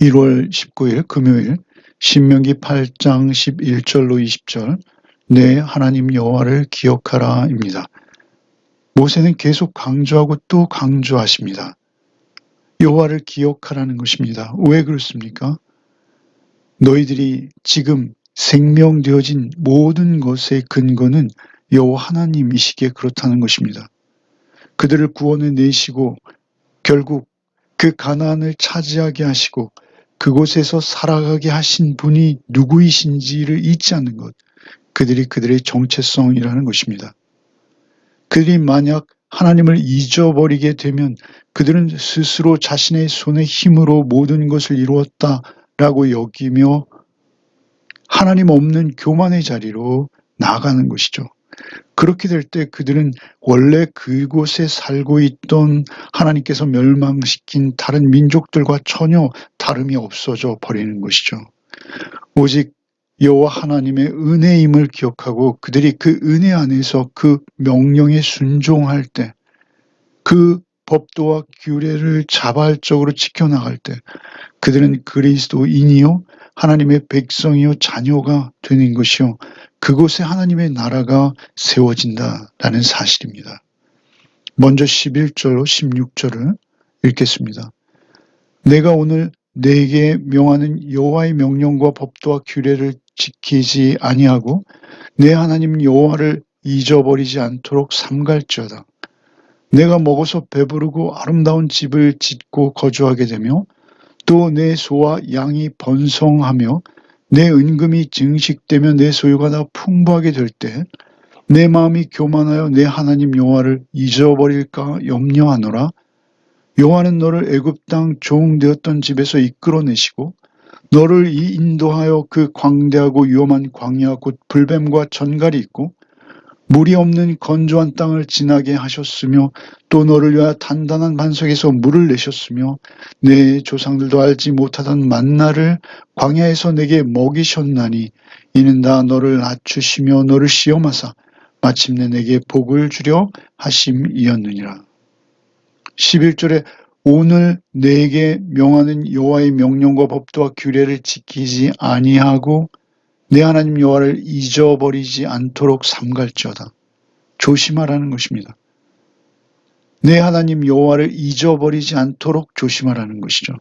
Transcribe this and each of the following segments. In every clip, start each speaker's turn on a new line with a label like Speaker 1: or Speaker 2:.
Speaker 1: 1월 19일 금요일 신명기 8장 11절로 20절 내 하나님 여호와를 기억하라입니다. 모세는 계속 강조하고 또 강조하십니다. 여호와를 기억하라는 것입니다. 왜 그렇습니까? 너희들이 지금 생명되어진 모든 것의 근거는 여호와 하나님이시기에 그렇다는 것입니다. 그들을 구원해 내시고 결국 그 가나안을 차지하게 하시고 그곳에서 살아가게 하신 분이 누구이신지를 잊지 않는 것, 그들의 정체성이라는 것입니다. 그들이 만약 하나님을 잊어버리게 되면 그들은 스스로 자신의 손의 힘으로 모든 것을 이루었다라고 여기며 하나님 없는 교만의 자리로 나아가는 것이죠. 그렇게 될 때 그들은 원래 그곳에 살고 있던 하나님께서 멸망시킨 다른 민족들과 전혀 다름이 없어져 버리는 것이죠. 오직 여호와 하나님의 은혜임을 기억하고 그들이 그 은혜 안에서 그 명령에 순종할 때, 그 법도와 규례를 자발적으로 지켜나갈 때 그들은 그리스도인이요 하나님의 백성이요 자녀가 되는 것이요 그곳에 하나님의 나라가 세워진다라는 사실입니다. 먼저 11절로 16절을 읽겠습니다. 내가 오늘 네게 명하는 여호와의 명령과 법도와 규례를 지키지 아니하고 내 하나님 여호와를 잊어버리지 않도록 삼갈지어다. 내가 먹어서 배부르고 아름다운 집을 짓고 거주하게 되며 또 내 소와 양이 번성하며 내 은금이 증식되며 내 소유가 다 풍부하게 될 때 내 마음이 교만하여 내 하나님 여호와를 잊어버릴까 염려하노라. 여호와는 너를 애굽 땅 종되었던 집에서 이끌어내시고 너를 인도하여 그 광대하고 위험한 광야 곧 불뱀과 전갈이 있고 물이 없는 건조한 땅을 지나게 하셨으며 또 너를 위하여 단단한 반석에서 물을 내셨으며 내 조상들도 알지 못하던 만나를 광야에서 내게 먹이셨나니 이는 다 너를 낮추시며 너를 시험하사 마침내 내게 복을 주려 하심이었느니라. 11절에 오늘 내게 명하는 여호와의 명령과 법도와 규례를 지키지 아니하고 내 하나님 여호와를 잊어버리지 않도록 삼갈지어다. 조심하라는 것입니다. 내 하나님 여호와를 잊어버리지 않도록 조심하라는 것이죠.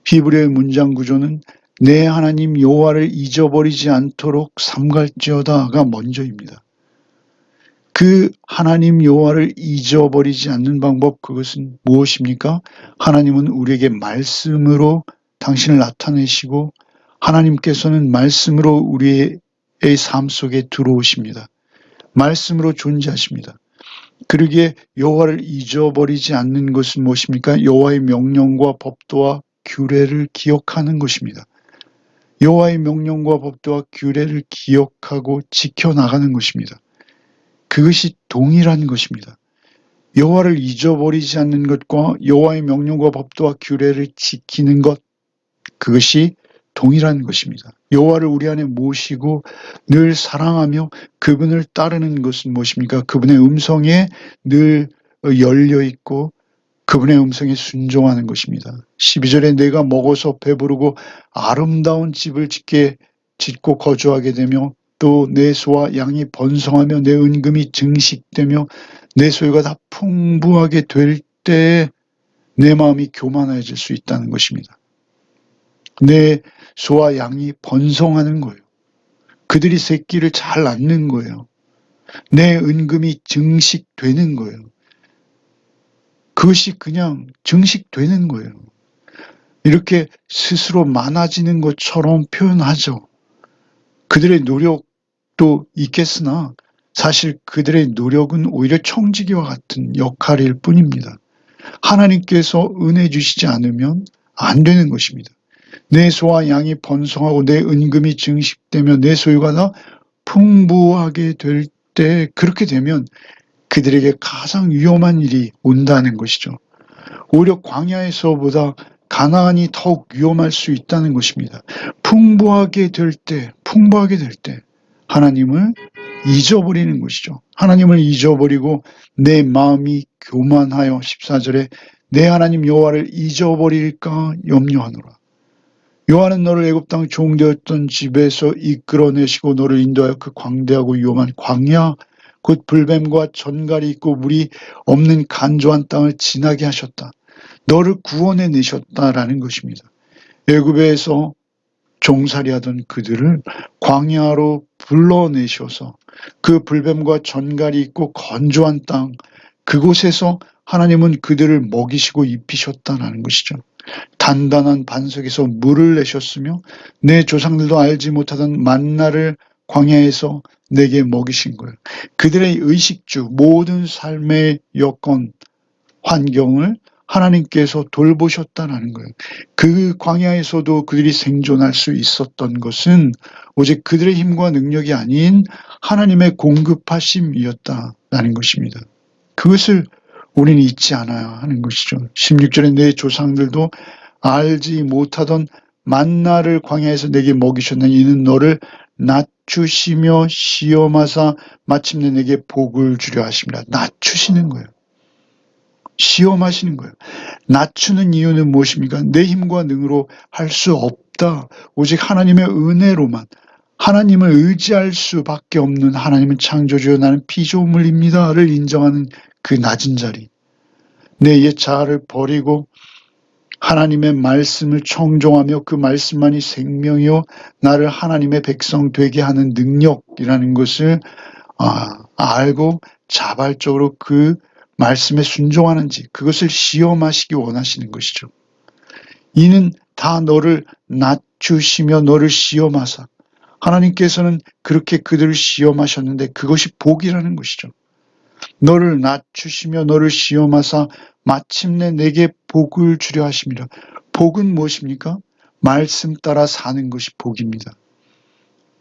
Speaker 1: 히브리어의 문장 구조는 내 하나님 여호와를 잊어버리지 않도록 삼갈지어다가 먼저입니다. 그 하나님 여호와를 잊어버리지 않는 방법, 그것은 무엇입니까? 하나님은 우리에게 말씀으로 당신을 나타내시고 하나님께서는 말씀으로 우리의 삶 속에 들어오십니다. 말씀으로 존재하십니다. 그러기에 여호와를 잊어버리지 않는 것은 무엇입니까? 여호와의 명령과 법도와 규례를 기억하는 것입니다. 여호와의 명령과 법도와 규례를 기억하고 지켜나가는 것입니다. 그것이 동일한 것입니다. 여호와를 잊어버리지 않는 것과 여호와의 명령과 법도와 규례를 지키는 것, 그것이 동일한 것입니다. 여호와를 우리 안에 모시고 늘 사랑하며 그분을 따르는 것은 무엇입니까? 그분의 음성에 늘 열려있고 그분의 음성에 순종하는 것입니다. 12절에 내가 먹어서 배부르고 아름다운 집을 짓고 거주하게 되며 또 내 소와 양이 번성하며 내 은금이 증식되며 내 소유가 다 풍부하게 될 때에 내 마음이 교만해질 수 있다는 것입니다. 내 소와 양이 번성하는 거예요. 그들이 새끼를 잘 낳는 거예요. 내 은금이 증식되는 거예요. 그것이 그냥 증식되는 거예요. 이렇게 스스로 많아지는 것처럼 표현하죠. 그들의 노력도 있겠으나 사실 그들의 노력은 오히려 청지기와 같은 역할일 뿐입니다. 하나님께서 은혜 주시지 않으면 안 되는 것입니다. 내 소와 양이 번성하고 내 은금이 증식되며 내 소유가 다 풍부하게 될 때, 그렇게 되면 그들에게 가장 위험한 일이 온다는 것이죠. 오히려 광야에서보다 가나안이 더욱 위험할 수 있다는 것입니다. 풍부하게 될 때 하나님을 잊어버리는 것이죠. 하나님을 잊어버리고 내 마음이 교만하여 14절에 내 하나님 여호와를 잊어버릴까 염려하노라. 여호와는 너를 애굽 땅 종되었던 집에서 이끌어내시고 너를 인도하여 그 광대하고 위험한 광야 곧 불뱀과 전갈이 있고 물이 없는 간조한 땅을 지나게 하셨다. 너를 구원해 내셨다라는 것입니다. 애굽에서 종살이하던 그들을 광야로 불러내셔서 그 불뱀과 전갈이 있고 건조한 땅 그곳에서 하나님은 그들을 먹이시고 입히셨다는 것이죠. 단단한 반석에서 물을 내셨으며 내 조상들도 알지 못하던 만나를 광야에서 내게 먹이신 거예요. 그들의 의식주, 모든 삶의 여건, 환경을 하나님께서 돌보셨다는 거예요. 그 광야에서도 그들이 생존할 수 있었던 것은 오직 그들의 힘과 능력이 아닌 하나님의 공급하심이었다는 것입니다. 그것을 우리는 잊지 않아야 하는 것이죠. 16절에 내 조상들도 알지 못하던 만나를 광야에서 내게 먹이셨나니 이는 너를 낮추시며 시험하사 마침내 내게 복을 주려 하십니다. 낮추시는 거예요. 시험하시는 거예요. 낮추는 이유는 무엇입니까? 내 힘과 능으로 할 수 없다. 오직 하나님의 은혜로만 하나님을 의지할 수밖에 없는 하나님은 창조주여 나는 피조물입니다를 인정하는 그 낮은 자리. 내 옛 자아를 버리고 하나님의 말씀을 청종하며 그 말씀만이 생명이요 나를 하나님의 백성 되게 하는 능력이라는 것을 알고 자발적으로 그 말씀에 순종하는지 그것을 시험하시기 원하시는 것이죠. 이는 다 너를 낮추시며 너를 시험하사 하나님께서는 그렇게 그들을 시험하셨는데 그것이 복이라는 것이죠. 너를 낮추시며 너를 시험하사 마침내 내게 복을 주려 하심이라. 복은 무엇입니까? 말씀 따라 사는 것이 복입니다.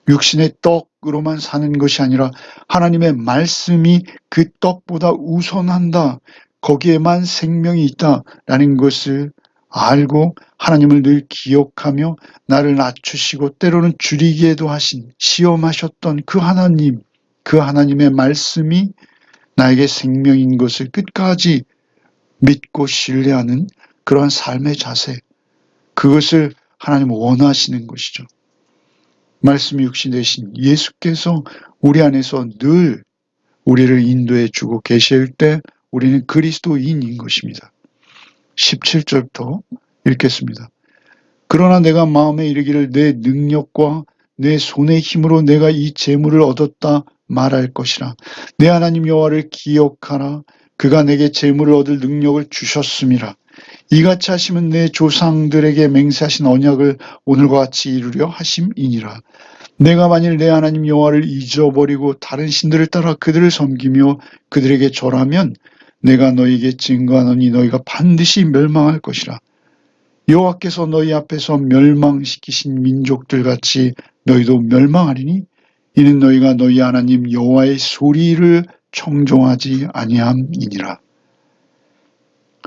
Speaker 1: 육신의 떡으로만 사는 것이 아니라 하나님의 말씀이 그 떡보다 우선한다. 거기에만 생명이 있다라는 것을 알고 하나님을 늘 기억하며 나를 낮추시고 때로는 줄이기에도 하신 시험하셨던 그 하나님, 그 하나님의 말씀이 나에게 생명인 것을 끝까지 믿고 신뢰하는 그러한 삶의 자세, 그것을 하나님은 원하시는 것이죠. 말씀이 육신 되신 예수께서 우리 안에서 늘 우리를 인도해 주고 계실 때 우리는 그리스도인인 것입니다. 17절부터 읽겠습니다. 그러나 내가 마음에 이르기를 내 능력과 내 손의 힘으로 내가 이 재물을 얻었다 말할 것이라. 내 하나님 여호와를 기억하라. 그가 내게 재물을 얻을 능력을 주셨음이라. 이같이 하시면 내 조상들에게 맹세하신 언약을 오늘과 같이 이루려 하심이니라. 내가 만일 내 하나님 여호와를 잊어버리고 다른 신들을 따라 그들을 섬기며 그들에게 절하면 내가 너희에게 증거하노니 너희가 반드시 멸망할 것이라. 여호와께서 너희 앞에서 멸망시키신 민족들 같이 너희도 멸망하리니 이는 너희가 너희 하나님 여호와의 소리를 청종하지 아니함이니라.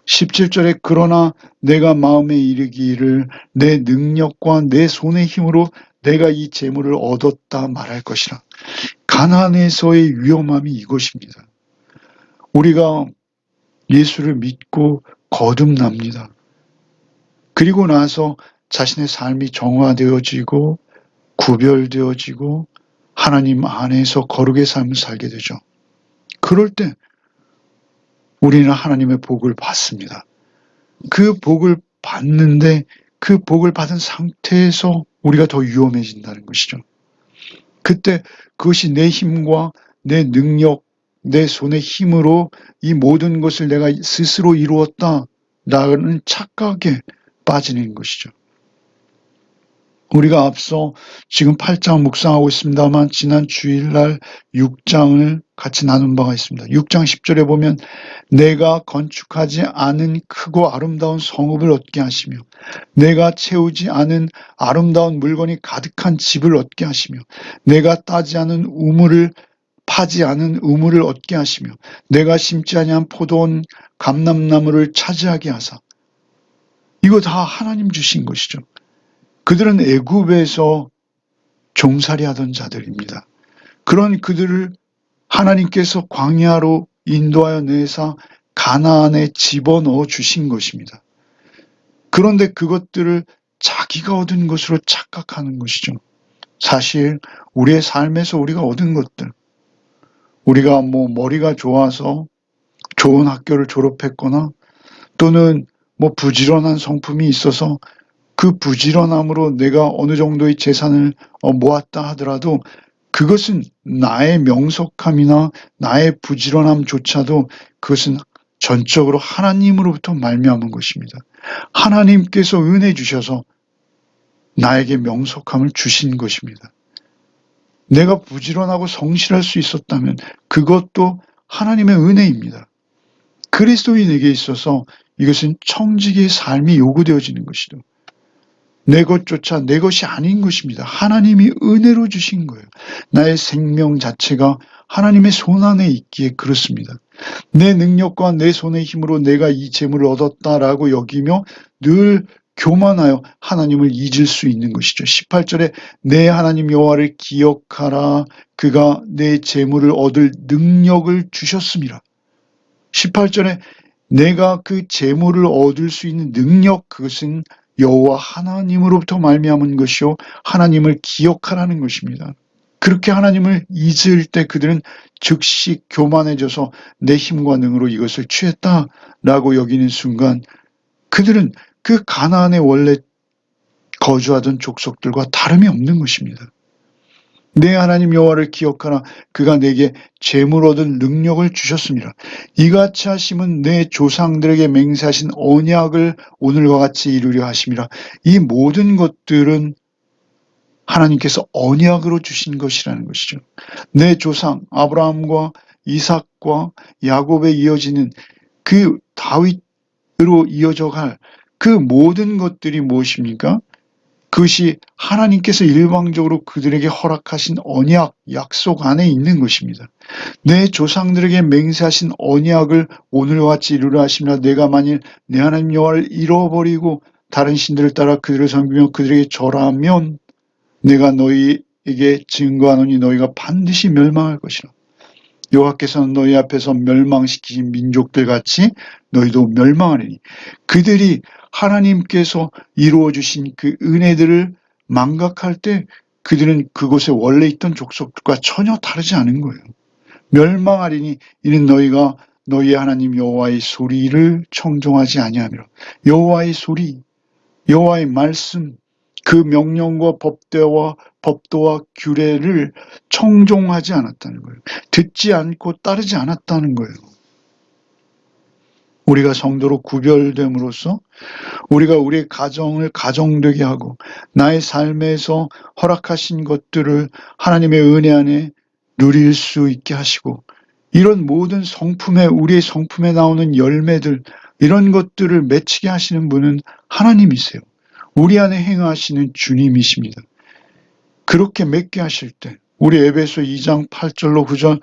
Speaker 1: 17절에 그러나 내가 마음에 이르기를 내 능력과 내 손의 힘으로 내가 이 재물을 얻었다 말할 것이라. 가나안에서의 위험함이 이것입니다. 우리가 예수를 믿고 거듭납니다. 그리고 나서 자신의 삶이 정화되어지고 구별되어지고 하나님 안에서 거룩의 삶을 살게 되죠. 그럴 때 우리는 하나님의 복을 받습니다. 그 복을 받는데 그 복을 받은 상태에서 우리가 더 위험해진다는 것이죠. 그때 그것이 내 힘과 내 능력, 내 손의 힘으로 이 모든 것을 내가 스스로 이루었다라는 착각에 빠지는 것이죠. 우리가 앞서 지금 8장 묵상하고 있습니다만 지난 주일날 6장을 같이 나눈 바가 있습니다. 6장 10절에 보면 내가 건축하지 않은 크고 아름다운 성읍을 얻게 하시며 내가 채우지 않은 아름다운 물건이 가득한 집을 얻게 하시며 내가 따지 않은 우물을 파지 않은 우물을 얻게 하시며 내가 심지 아니한 포도원 감람나무를 차지하게 하사. 이거 다 하나님 주신 것이죠. 그들은 애굽에서 종살이하던 자들입니다. 그런 그들을 하나님께서 광야로 인도하여 내사 가나안에 집어넣어 주신 것입니다. 그런데 그것들을 자기가 얻은 것으로 착각하는 것이죠. 사실 우리의 삶에서 우리가 얻은 것들, 우리가 머리가 좋아서 좋은 학교를 졸업했거나 또는 부지런한 성품이 있어서 그 부지런함으로 내가 어느 정도의 재산을 모았다 하더라도 그것은 나의 명석함이나 나의 부지런함조차도 그것은 전적으로 하나님으로부터 말미암은 것입니다. 하나님께서 은혜 주셔서 나에게 명석함을 주신 것입니다. 내가 부지런하고 성실할 수 있었다면 그것도 하나님의 은혜입니다. 그리스도인에게 있어서 이것은 청지기의 삶이 요구되어지는 것이죠. 내 것조차 내 것이 아닌 것입니다. 하나님이 은혜로 주신 거예요. 나의 생명 자체가 하나님의 손안에 있기에 그렇습니다. 내 능력과 내 손의 힘으로 내가 이 재물을 얻었다라고 여기며 늘 교만하여 하나님을 잊을 수 있는 것이죠. 18절에 내 하나님 여호와를 기억하라. 그가 내 재물을 얻을 능력을 주셨음이라. 18절에 내가 그 재물을 얻을 수 있는 능력, 그것은 여호와 하나님으로부터 말미암은 것이요 하나님을 기억하라는 것입니다. 그렇게 하나님을 잊을 때 그들은 즉시 교만해져서 내 힘과 능으로 이것을 취했다라고 여기는 순간 그들은 그 가나안에 원래 거주하던 족속들과 다름이 없는 것입니다. 내 하나님 여호와를 기억하라. 그가 내게 재물 얻을 능력을 주셨습니다. 이같이 하심은 내 조상들에게 맹세하신 언약을 오늘과 같이 이루려 하심이라. 이 모든 것들은 하나님께서 언약으로 주신 것이라는 것이죠. 내 조상 아브라함과 이삭과 야곱에 이어지는 그 다윗으로 이어져 갈 그 모든 것들이 무엇입니까? 그것이 하나님께서 일방적으로 그들에게 허락하신 언약, 약속 안에 있는 것입니다. 내 조상들에게 맹세하신 언약을 오늘과 같이 이루려 하심이라. 내가 만일 내 하나님 여호와를 잃어버리고 다른 신들을 따라 그들을 섬기며 그들에게 절하면 내가 너희에게 증거하노니 너희가 반드시 멸망할 것이라. 여호와께서는 너희 앞에서 멸망시키신 민족들 같이 너희도 멸망하리니. 그들이 하나님께서 이루어 주신 그 은혜들을 망각할 때 그들은 그곳에 원래 있던 족속들과 전혀 다르지 않은 거예요. 멸망하리니 이는 너희가 너희 하나님 여호와의 소리를 청종하지 아니하며. 여호와의 소리, 여호와의 말씀, 그 명령과 법도와 규례를 청종하지 않았다는 거예요. 듣지 않고 따르지 않았다는 거예요. 우리가 성도로 구별됨으로써 우리가 우리의 가정을 가정되게 하고 나의 삶에서 허락하신 것들을 하나님의 은혜 안에 누릴 수 있게 하시고 이런 모든 성품에 우리의 성품에 나오는 열매들 이런 것들을 맺히게 하시는 분은 하나님이세요. 우리 안에 행하시는 주님이십니다. 그렇게 맺게 하실 때 우리 에베소 2장 8절로 9절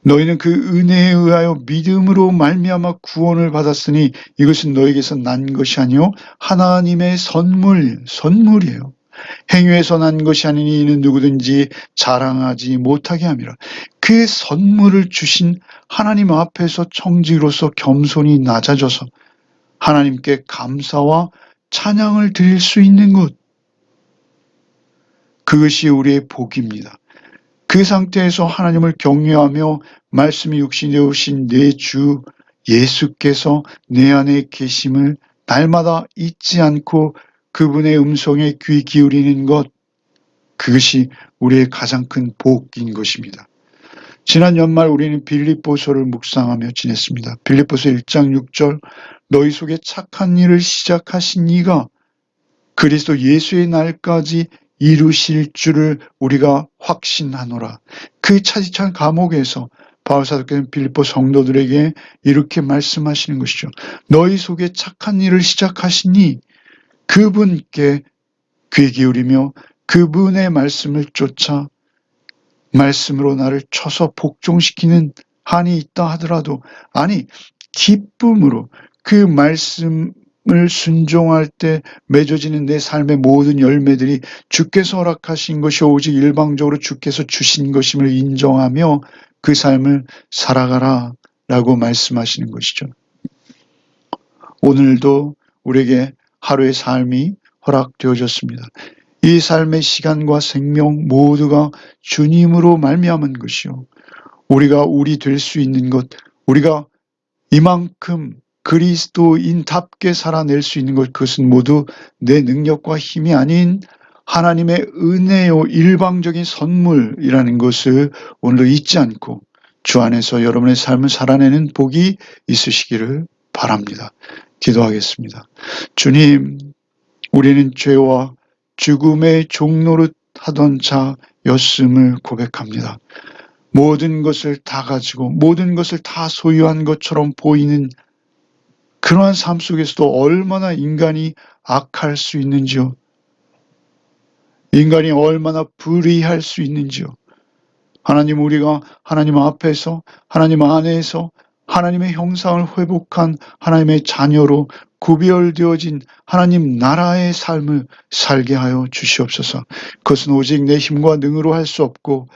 Speaker 1: 너희는 그 은혜에 의하여 믿음으로 말미암아 구원을 받았으니 이것은 너에게서 난 것이 아니요 하나님의 선물이에요. 행위에서 난 것이 아니니 이는 누구든지 자랑하지 못하게 함이라. 그 선물을 주신 하나님 앞에서 청지로서 겸손히 낮아져서 하나님께 감사와 찬양을 드릴 수 있는 것, 그것이 우리의 복입니다. 그 상태에서 하나님을 경외하며 말씀이 육신이 되오신 내 주 예수께서 내 안에 계심을 날마다 잊지 않고 그분의 음성에 귀 기울이는 것, 그것이 우리의 가장 큰 복인 것입니다. 지난 연말 우리는 빌립보서를 묵상하며 지냈습니다. 빌립보서 1장 6절 너희 속에 착한 일을 시작하신 이가 그리스도 예수의 날까지 이루실 줄을 우리가 확신하노라. 그 차디찬 감옥에서 바울사도께서는 빌립보 성도들에게 이렇게 말씀하시는 것이죠. 너희 속에 착한 일을 시작하시니 그분께 귀 기울이며 그분의 말씀을 쫓아 말씀으로 나를 쳐서 복종시키는 한이 있다 하더라도 아니 기쁨으로 그 말씀을 순종할 때 맺어지는 내 삶의 모든 열매들이 주께서 허락하신 것이 오직 일방적으로 주께서 주신 것임을 인정하며 그 삶을 살아가라 라고 말씀하시는 것이죠. 오늘도 우리에게 하루의 삶이 허락되어졌습니다. 이 삶의 시간과 생명 모두가 주님으로 말미암은 것이요. 우리가 우리 될 수 있는 것, 우리가 이만큼 그리스도인답게 살아낼 수 있는 것, 그것은 모두 내 능력과 힘이 아닌 하나님의 은혜요, 일방적인 선물이라는 것을 오늘도 잊지 않고 주 안에서 여러분의 삶을 살아내는 복이 있으시기를 바랍니다. 기도하겠습니다. 주님, 우리는 죄와 죽음의 종노릇 하던 자였음을 고백합니다. 모든 것을 다 가지고 모든 것을 다 소유한 것처럼 보이는 그러한 삶 속에서도 얼마나 인간이 악할 수 있는지요. 인간이 얼마나 불의할 수 있는지요. 하나님, 우리가 하나님 앞에서 하나님 안에서 하나님의 형상을 회복한 하나님의 자녀로 구별되어진 하나님 나라의 삶을 살게 하여 주시옵소서. 그것은 오직 내 힘과 능으로 할 수 없고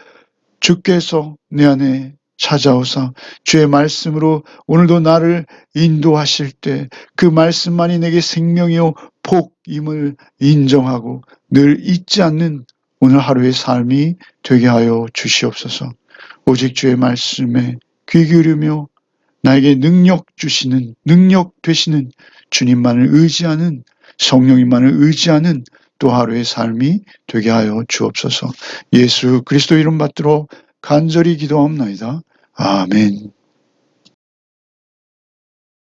Speaker 1: 주께서 내 안에 찾아오사 주의 말씀으로 오늘도 나를 인도하실 때 그 말씀만이 내게 생명이요 복임을 인정하고 늘 잊지 않는 오늘 하루의 삶이 되게 하여 주시옵소서. 오직 주의 말씀에 귀 기울이며 나에게 능력 주시는, 능력 되시는 주님만을 의지하는, 성령님만을 의지하는 또 하루의 삶이 되게 하여 주옵소서. 예수 그리스도 이름 받들어 간절히 기도합나이다. 아멘.